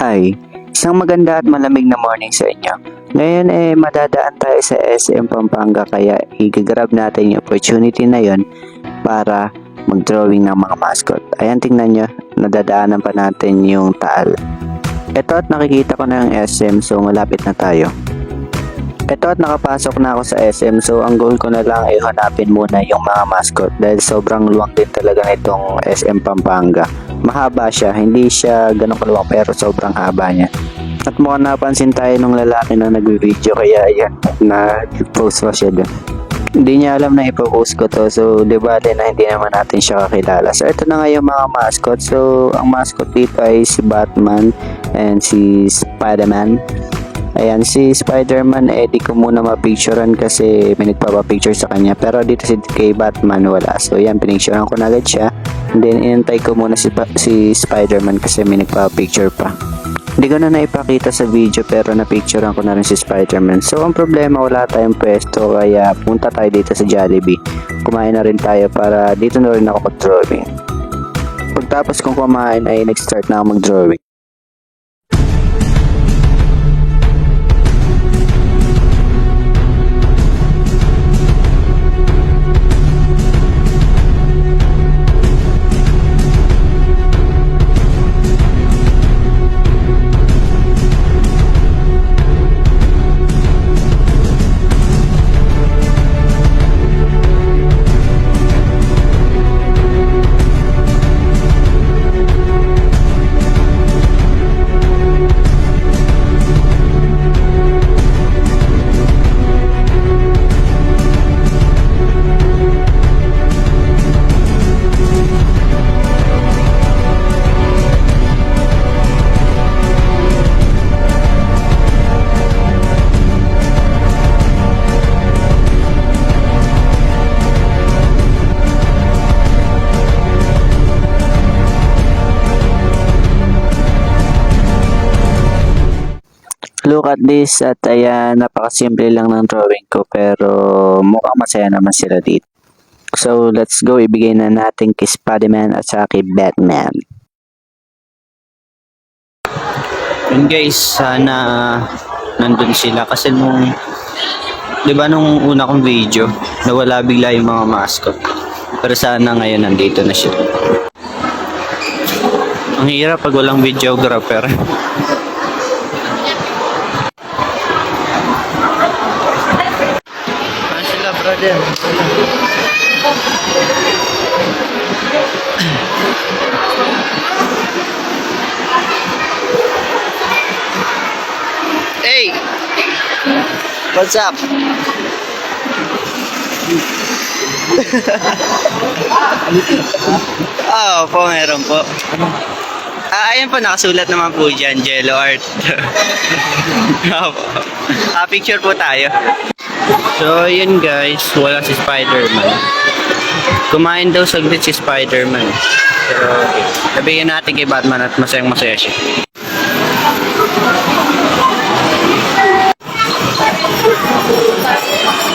Hi, isang maganda at malamig na morning sa inyo. Ngayon madadaan tayo sa SM Pampanga kaya i-grab natin yung opportunity na yon para mag-drawing ng mga mascot. Ayan, tingnan nyo, nadadaanan pa natin yung Taal. Ito at nakikita ko na yung SM, so malapit na tayo. Ito at nakapasok na ako sa SM, so ang goal ko na lang ay hanapin muna yung mga mascot dahil sobrang luwang din talaga nitong SM Pampanga. Mahaba siya, hindi siya ganun kaluwang pero sobrang haba niya. At mukhang napansin tayo nung lalaki na nag-video kaya ayan, na-post pa siya dun. Hindi niya alam na ipopost ko to, so di bale na hindi naman natin siya kakilala. So ito na nga yung mga mascot. So ang mascot dito ay si Batman and si Spider-Man. Ayan, si Spider-Man, di ko muna mapicturean kasi may nagpapapicture sa kanya. Pero dito kay Batman wala. So yan, pinicturean ko na agad siya. And then inantay ko muna si Spider-Man kasi may nagpapapicture pa. Hindi ko na naipakita sa video pero napicturean ko na rin si Spider-Man. So ang problema, wala tayong pwesto kaya punta tayo dito sa Jollibee. Kumain na rin tayo para dito na rin ako mag-drawing. Pagtapos kong kumain ay nag-start na ako mag-drawing. Look at this at ayan, napakasimple lang ng drawing ko pero mukhang masaya naman sila dito. So let's go, ibigay na natin kay Spider-Man at saka kay Batman. Yun guys, sana nandun sila kasi nung, di ba nung una kong video, nawala bigla yung mga mascot. Pero sana ngayon nandito na siya. Ang hirap pag walang videographer. Brother. Hey, what's up? Oh, po, meron po. Ayan po, nakasulat naman po dyan, Jello Art. Picture po tayo. So, yun guys, wala si Spider-Man. Kumain daw saglit si Spider-Man. Pero, sabihin natin kay Batman at masayang-masaya siya.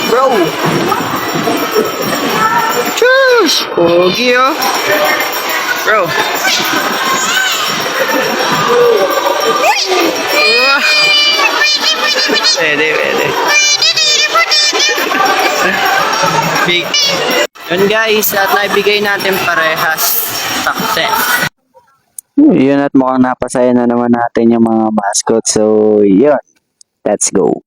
Bro! Tschüss! Pogi oh! Bro! Pwede. Big. Yun guys, at naibigay natin parehas success. Yun, at mukhang napasaya na naman natin yung mga mascot. So yun, let's go.